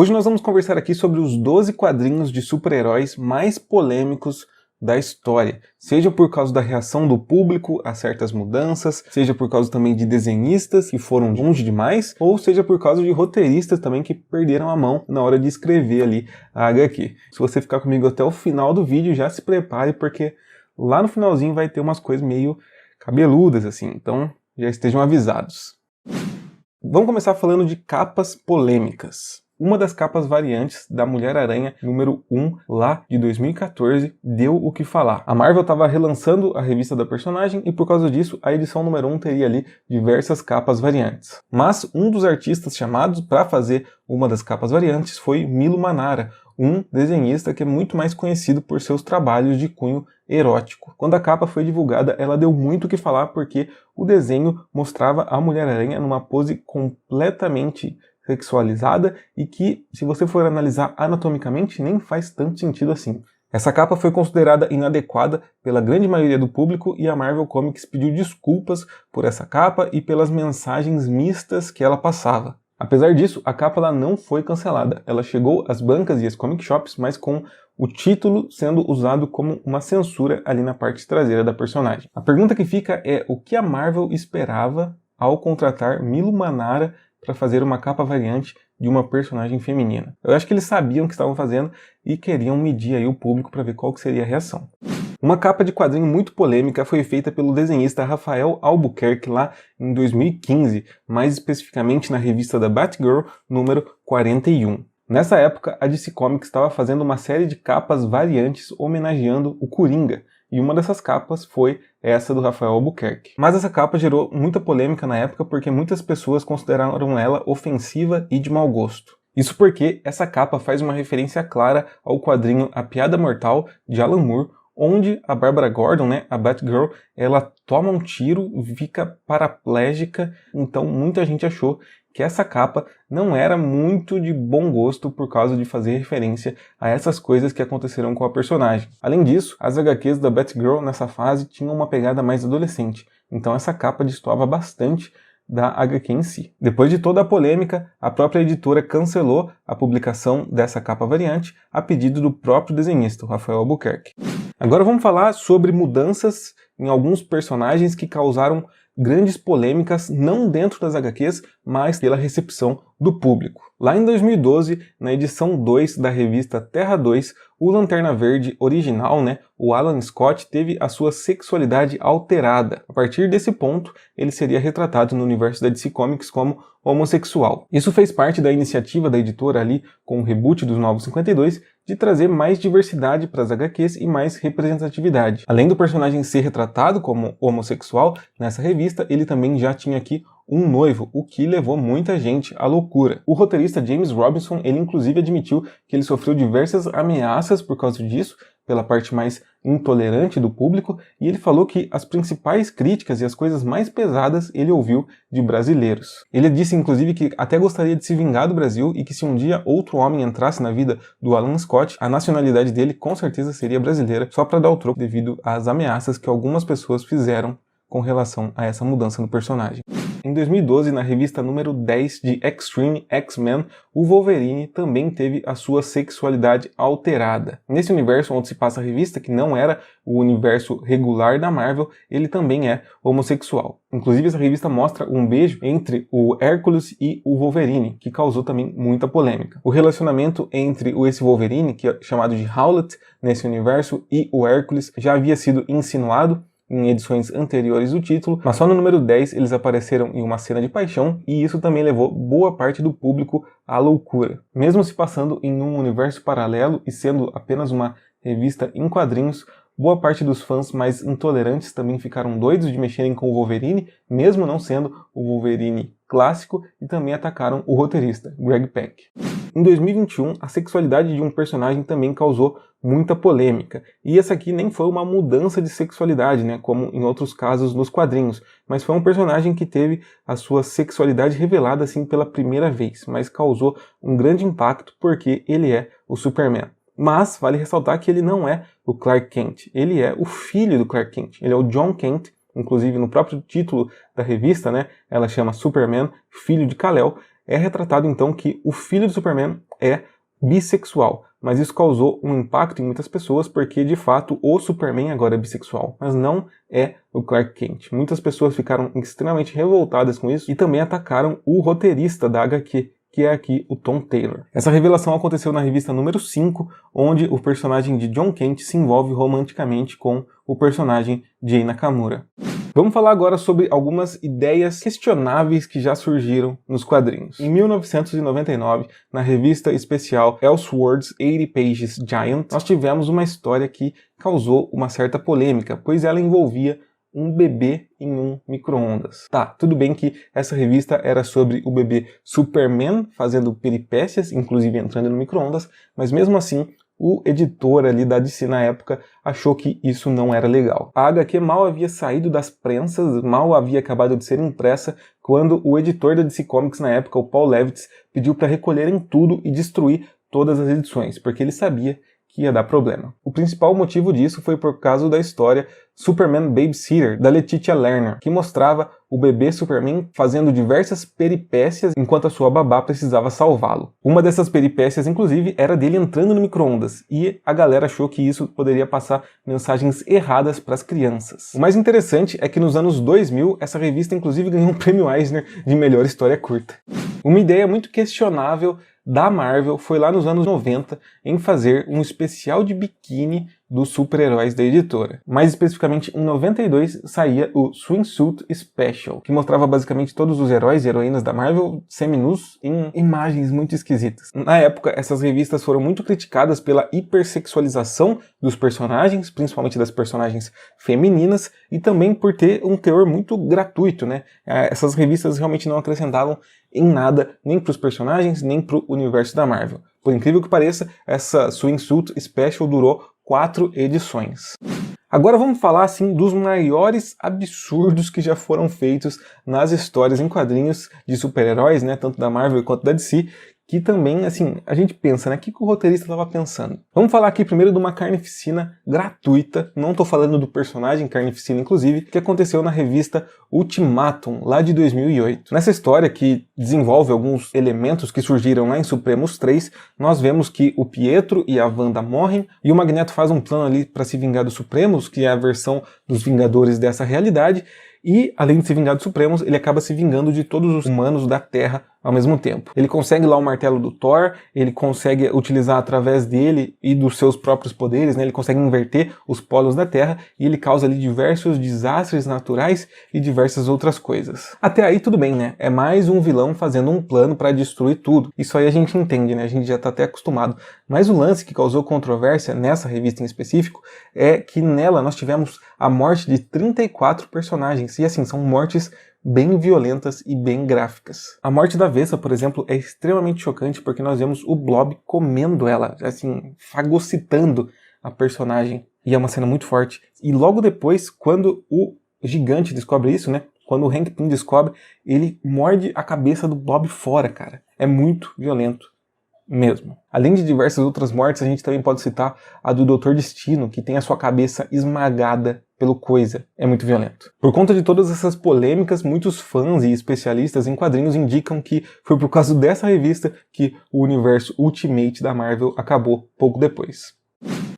Hoje nós vamos conversar aqui sobre os 12 quadrinhos de super-heróis mais polêmicos da história, seja por causa da reação do público a certas mudanças, seja por causa também de desenhistas que foram longe demais, ou seja por causa de roteiristas também que perderam a mão na hora de escrever ali a HQ. Se você ficar comigo até o final do vídeo, já se prepare, porque lá no finalzinho vai ter umas coisas meio cabeludas assim, então já estejam avisados. Vamos começar falando de capas polêmicas. Uma das capas variantes da Mulher-Aranha número 1, lá de 2014, deu o que falar. A Marvel estava relançando a revista da personagem e por causa disso a edição número 1 teria ali diversas capas variantes. Mas um dos artistas chamados para fazer uma das capas variantes foi Milo Manara, um desenhista que é muito mais conhecido por seus trabalhos de cunho erótico. Quando a capa foi divulgada, ela deu muito o que falar porque o desenho mostrava a Mulher-Aranha numa pose completamente sexualizada e que, se você for analisar anatomicamente, nem faz tanto sentido assim. Essa capa foi considerada inadequada pela grande maioria do público e a Marvel Comics pediu desculpas por essa capa e pelas mensagens mistas que ela passava. Apesar disso, a capa ela não foi cancelada. Ela chegou às bancas e às comic shops, mas com o título sendo usado como uma censura ali na parte traseira da personagem. A pergunta que fica é o que a Marvel esperava ao contratar Milo Manara para fazer uma capa variante de uma personagem feminina. Eu acho que eles sabiam o que estavam fazendo e queriam medir aí o público para ver qual que seria a reação. Uma capa de quadrinho muito polêmica foi feita pelo desenhista Rafael Albuquerque lá em 2015, mais especificamente na revista da Batgirl número 41. Nessa época, a DC Comics estava fazendo uma série de capas variantes homenageando o Coringa, e uma dessas capas foi essa do Rafael Albuquerque. Mas essa capa gerou muita polêmica na época porque muitas pessoas consideraram ela ofensiva e de mau gosto. Isso porque essa capa faz uma referência clara ao quadrinho A Piada Mortal, de Alan Moore, onde a Bárbara Gordon, a Batgirl, ela toma um tiro e fica paraplégica, então muita gente achou que essa capa não era muito de bom gosto por causa de fazer referência a essas coisas que aconteceram com a personagem. Além disso, as HQs da Batgirl nessa fase tinham uma pegada mais adolescente, então essa capa destoava bastante da HQ em si. Depois de toda a polêmica, a própria editora cancelou a publicação dessa capa variante a pedido do próprio desenhista, Rafael Albuquerque. Agora vamos falar sobre mudanças em alguns personagens que causaram grandes polêmicas, não dentro das HQs, mas pela recepção do público. Lá em 2012, na edição 2 da revista Terra 2, o Lanterna Verde original, o Alan Scott, teve a sua sexualidade alterada. A partir desse ponto, ele seria retratado no universo da DC Comics como homossexual. Isso fez parte da iniciativa da editora ali, com o reboot dos Novos 52, de trazer mais diversidade para as HQs e mais representatividade. Além do personagem ser retratado como homossexual, nessa revista ele também já tinha aqui um noivo, o que levou muita gente à loucura. O roteirista James Robinson, ele inclusive admitiu que ele sofreu diversas ameaças por causa disso, pela parte mais intolerante do público, e ele falou que as principais críticas e as coisas mais pesadas ele ouviu de brasileiros. Ele disse inclusive que até gostaria de se vingar do Brasil e que se um dia outro homem entrasse na vida do Alan Scott, a nacionalidade dele com certeza seria brasileira, só para dar o troco devido às ameaças que algumas pessoas fizeram com relação a essa mudança no personagem. Em 2012, na revista número 10 de Extreme X-Men, o Wolverine também teve a sua sexualidade alterada. Nesse universo onde se passa a revista, que não era o universo regular da Marvel, ele também é homossexual. Inclusive, essa revista mostra um beijo entre o Hércules e o Wolverine, que causou também muita polêmica. O relacionamento entre esse Wolverine, que é chamado de Howlett nesse universo, e o Hércules já havia sido insinuado em edições anteriores do título, mas só no número 10 eles apareceram em uma cena de paixão e isso também levou boa parte do público à loucura. Mesmo se passando em um universo paralelo e sendo apenas uma revista em quadrinhos, boa parte dos fãs mais intolerantes também ficaram doidos de mexerem com o Wolverine, mesmo não sendo o Wolverine clássico, e também atacaram o roteirista, Greg Pak. Em 2021, a sexualidade de um personagem também causou muita polêmica. E essa aqui nem foi uma mudança de sexualidade, como em outros casos nos quadrinhos, mas foi um personagem que teve a sua sexualidade revelada assim pela primeira vez, mas causou um grande impacto porque ele é o Superman. Mas vale ressaltar que ele não é o Clark Kent, ele é o filho do Clark Kent, ele é o John Kent. Inclusive no próprio título da revista, ela chama Superman, Filho de Kal-El. é retratado então que o filho do Superman é bissexual, mas isso causou um impacto em muitas pessoas porque de fato o Superman agora é bissexual, mas não é o Clark Kent. Muitas pessoas ficaram extremamente revoltadas com isso e também atacaram o roteirista da HQ, que é aqui o Tom Taylor. Essa revelação aconteceu na revista número 5, onde o personagem de John Kent se envolve romanticamente com o personagem Jay Nakamura. Vamos falar agora sobre algumas ideias questionáveis que já surgiram nos quadrinhos. Em 1999, na revista especial Elseworlds 80 Pages Giant, nós tivemos uma história que causou uma certa polêmica, pois ela envolvia um bebê em um micro-ondas. Tá, tudo bem que essa revista era sobre o bebê Superman fazendo peripécias, inclusive entrando no micro-ondas, mas mesmo assim o editor ali da DC na época achou que isso não era legal. A HQ mal havia saído das prensas, mal havia acabado de ser impressa, quando o editor da DC Comics na época, o Paul Levitz, pediu para recolherem tudo e destruir todas as edições, porque ele sabia que ia dar problema. O principal motivo disso foi por causa da história Superman Babysitter, da Letitia Lerner, que mostrava o bebê Superman fazendo diversas peripécias enquanto a sua babá precisava salvá-lo. Uma dessas peripécias, inclusive, era dele entrando no micro-ondas, e a galera achou que isso poderia passar mensagens erradas para as crianças. O mais interessante é que nos anos 2000, essa revista inclusive ganhou um prêmio Eisner de melhor história curta. Uma ideia muito questionável da Marvel foi lá nos anos 90 em fazer um especial de biquíni dos super-heróis da editora. Mais especificamente, em 92 saía o Swimsuit Special, que mostrava basicamente todos os heróis e heroínas da Marvel seminus em imagens muito esquisitas. Na época, essas revistas foram muito criticadas pela hipersexualização dos personagens, principalmente das personagens femininas, e também por ter um teor muito gratuito, né? Essas revistas realmente não acrescentavam em nada, nem para os personagens, nem para o universo da Marvel. Por incrível que pareça, essa Swimsuit Special durou 4 edições. Agora vamos falar assim dos maiores absurdos que já foram feitos nas histórias em quadrinhos de super-heróis, né, tanto da Marvel quanto da DC, que também, assim, a gente pensa, né, o que o roteirista estava pensando? Vamos falar aqui primeiro de uma carnificina gratuita, não estou falando do personagem carnificina, inclusive, que aconteceu na revista Ultimatum, lá de 2008. Nessa história, que desenvolve alguns elementos que surgiram lá em Supremos 3, nós vemos que o Pietro e a Wanda morrem, e o Magneto faz um plano ali para se vingar dos Supremos, que é a versão dos Vingadores dessa realidade, e, além de se vingar dos Supremos, ele acaba se vingando de todos os humanos da Terra ao mesmo tempo. Ele consegue lá o martelo do Thor, ele consegue utilizar através dele e dos seus próprios poderes, né, ele consegue inverter os polos da Terra e ele causa ali diversos desastres naturais e diversas outras coisas. Até aí tudo bem, né? É mais um vilão fazendo um plano para destruir tudo. Isso aí a gente entende, né? A gente já tá até acostumado. Mas o lance que causou controvérsia nessa revista em específico é que nela nós tivemos a morte de 34 personagens. E assim, são mortes bem violentas e bem gráficas. A morte da Vessa, por exemplo, é extremamente chocante porque nós vemos o Blob comendo ela, assim, fagocitando a personagem. E é uma cena muito forte. E logo depois, quando o gigante descobre isso, né? Quando o Hank Pym descobre, ele morde a cabeça do Blob fora, cara. É muito violento mesmo. Além de diversas outras mortes, a gente também pode citar a do Dr. Destino, que tem a sua cabeça esmagada pelo Coisa. É muito violento. Por conta de todas essas polêmicas, muitos fãs e especialistas em quadrinhos indicam que foi por causa dessa revista que o universo Ultimate da Marvel acabou pouco depois.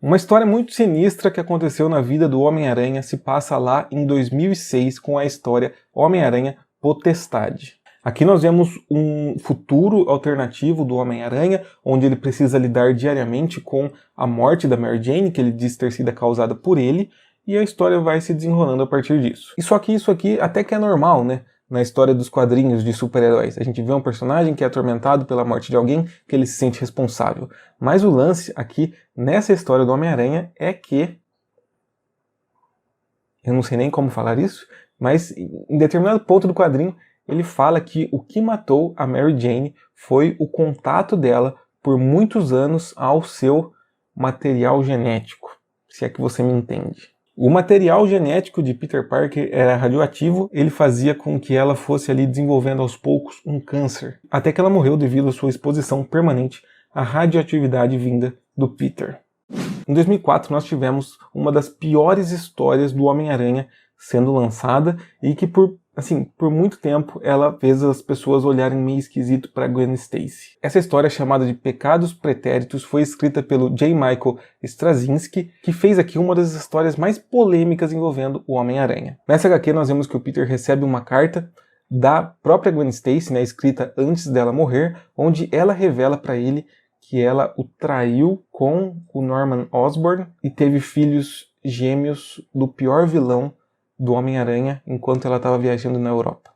Uma história muito sinistra que aconteceu na vida do Homem-Aranha se passa lá em 2006 com a história Homem-Aranha Potestade. Aqui nós vemos um futuro alternativo do Homem-Aranha, onde ele precisa lidar diariamente com a morte da Mary Jane, que ele diz ter sido causada por ele, e a história vai se desenrolando a partir disso. E só que isso aqui até que é normal, né? Na história dos quadrinhos de super-heróis. A gente vê um personagem que é atormentado pela morte de alguém que ele se sente responsável. Mas o lance aqui, nessa história do Homem-Aranha, é que... eu não sei nem como falar isso, mas em determinado ponto do quadrinho, ele fala que o que matou a Mary Jane foi o contato dela por muitos anos ao seu material genético, se é que você me entende. O material genético de Peter Parker era radioativo, ele fazia com que ela fosse ali desenvolvendo aos poucos um câncer, até que ela morreu devido à sua exposição permanente à radioatividade vinda do Peter. Em 2004 nós tivemos uma das piores histórias do Homem-Aranha sendo lançada e que por assim, por muito tempo ela fez as pessoas olharem meio esquisito para Gwen Stacy. Essa história, chamada de Pecados Pretéritos, foi escrita pelo J. Michael Straczynski, que fez aqui uma das histórias mais polêmicas envolvendo o Homem-Aranha. Nessa HQ nós vemos que o Peter recebe uma carta da própria Gwen Stacy, né, escrita antes dela morrer, onde ela revela para ele que ela o traiu com o Norman Osborn e teve filhos gêmeos do pior vilão do Homem-Aranha enquanto ela estava viajando na Europa.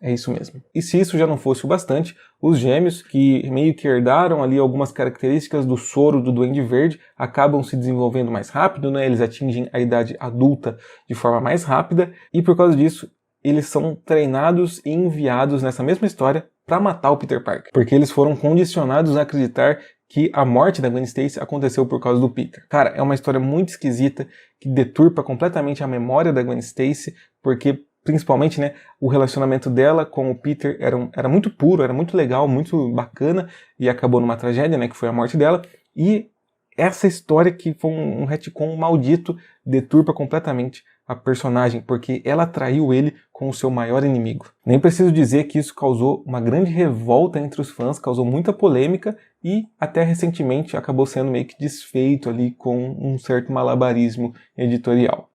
É isso mesmo. E se isso já não fosse o bastante, os gêmeos, que meio que herdaram ali algumas características do soro do Duende Verde, acabam se desenvolvendo mais rápido, né? Eles atingem a idade adulta de forma mais rápida, e por causa disso, eles são treinados e enviados nessa mesma história para matar o Peter Parker, porque eles foram condicionados a acreditar que a morte da Gwen Stacy aconteceu por causa do Peter. Cara, é uma história muito esquisita, que deturpa completamente a memória da Gwen Stacy, porque principalmente, né, o relacionamento dela com o Peter era muito puro, era muito legal, muito bacana, e acabou numa tragédia, né, que foi a morte dela, e essa história, que foi um retcon maldito, deturpa completamente a personagem, porque ela traiu ele com o seu maior inimigo. Nem preciso dizer que isso causou uma grande revolta entre os fãs, causou muita polêmica e até recentemente acabou sendo meio que desfeito ali com um certo malabarismo editorial.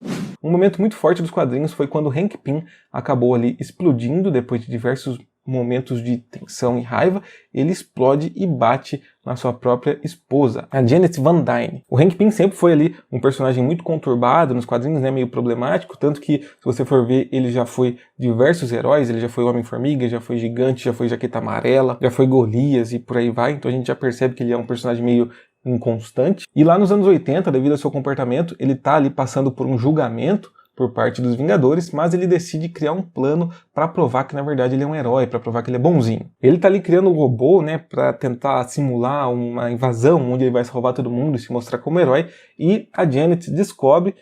Um momento muito forte dos quadrinhos foi quando Hank Pym acabou ali explodindo depois de diversos momentos de tensão e raiva. Ele explode e bate na sua própria esposa, a Janet Van Dyne. O Hank Pym sempre foi ali um personagem muito conturbado nos quadrinhos, né, meio problemático, tanto que, se você for ver, ele já foi diversos heróis, ele já foi Homem-Formiga, já foi Gigante, já foi Jaqueta Amarela, já foi Golias e por aí vai, então a gente já percebe que ele é um personagem meio inconstante. E lá nos anos 80, devido ao seu comportamento, ele tá ali passando por um julgamento por parte dos Vingadores, mas ele decide criar um plano para provar que na verdade ele é um herói, para provar que ele é bonzinho. Ele tá ali criando um robô, né, para tentar simular uma invasão onde ele vai salvar todo mundo e se mostrar como herói, e a Janet descobre,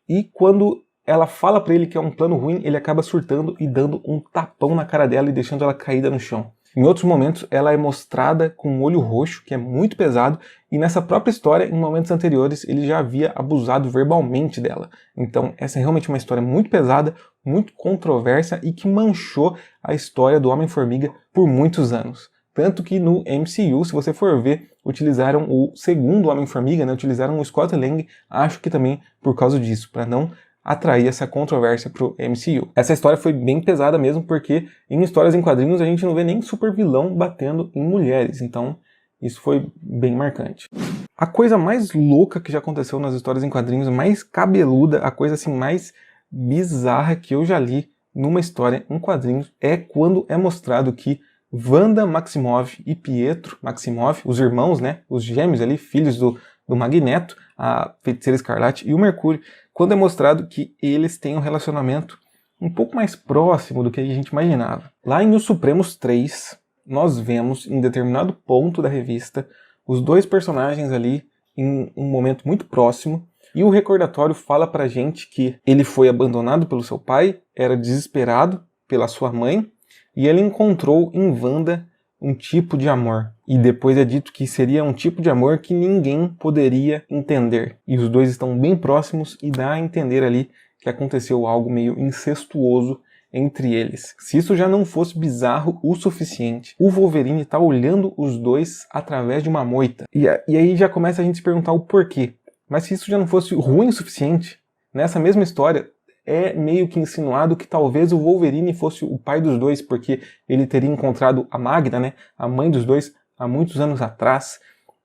e quando ela fala para ele que é um plano ruim, ele acaba surtando e dando um tapão na cara dela e deixando ela caída no chão. Em outros momentos, ela é mostrada com um olho roxo, que é muito pesado, e nessa própria história, em momentos anteriores, ele já havia abusado verbalmente dela. Então, essa é realmente uma história muito pesada, muito controversa e que manchou a história do Homem-Formiga por muitos anos. Tanto que no MCU, se você for ver, utilizaram o segundo Homem-Formiga, né? Utilizaram o Scott Lang, acho que também por causa disso, para não atrair essa controvérsia pro MCU. Essa história foi bem pesada mesmo, porque em histórias em quadrinhos a gente não vê nem super vilão batendo em mulheres, então isso foi bem marcante. A coisa mais louca que já aconteceu nas histórias em quadrinhos, mais cabeluda, a coisa assim mais bizarra que eu já li numa história em quadrinhos, é quando é mostrado que Wanda Maximoff e Pietro Maximoff, os irmãos, né, os gêmeos ali, filhos do Magneto, a Feiticeira Escarlate e o Mercúrio, quando é mostrado que eles têm um relacionamento um pouco mais próximo do que a gente imaginava. Lá em Os Supremos 3, nós vemos, em determinado ponto da revista, os dois personagens ali em um momento muito próximo, e o recordatório fala pra gente que ele foi abandonado pelo seu pai, era desesperado pela sua mãe, e ele encontrou em Wanda um tipo de amor. E depois é dito que seria um tipo de amor que ninguém poderia entender. E os dois estão bem próximos e dá a entender ali que aconteceu algo meio incestuoso entre eles. Se isso já não fosse bizarro o suficiente, o Wolverine está olhando os dois através de uma moita. E aí já começa a gente se perguntar o porquê. Mas se isso já não fosse ruim o suficiente, nessa mesma história, é meio que insinuado que talvez o Wolverine fosse o pai dos dois, porque ele teria encontrado a Magda, né, a mãe dos dois, há muitos anos atrás,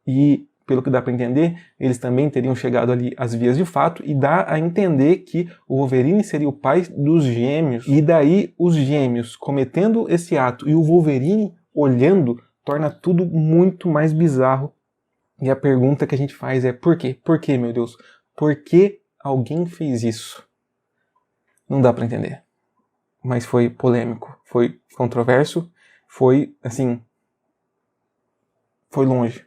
e pelo que dá para entender, eles também teriam chegado ali às vias de fato, e dá a entender que o Wolverine seria o pai dos gêmeos, e daí os gêmeos cometendo esse ato e o Wolverine olhando, torna tudo muito mais bizarro. E a pergunta que a gente faz é por quê? Por quê, meu Deus? Por que alguém fez isso? Não dá pra entender. Mas foi polêmico, foi controverso, foi, assim, foi longe.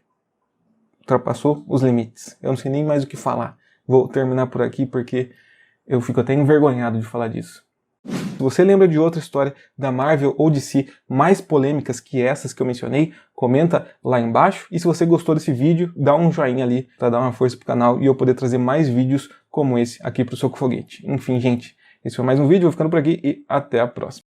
Ultrapassou os limites. Eu não sei nem mais o que falar. Vou terminar por aqui porque eu fico até envergonhado de falar disso. Se você lembra de outra história da Marvel ou DC mais polêmicas que essas que eu mencionei, comenta lá embaixo. E se você gostou desse vídeo, dá um joinha ali para dar uma força pro canal e eu poder trazer mais vídeos como esse aqui pro Soco Foguete. Enfim, gente, Esse foi mais um vídeo, vou ficando por aqui e até a próxima.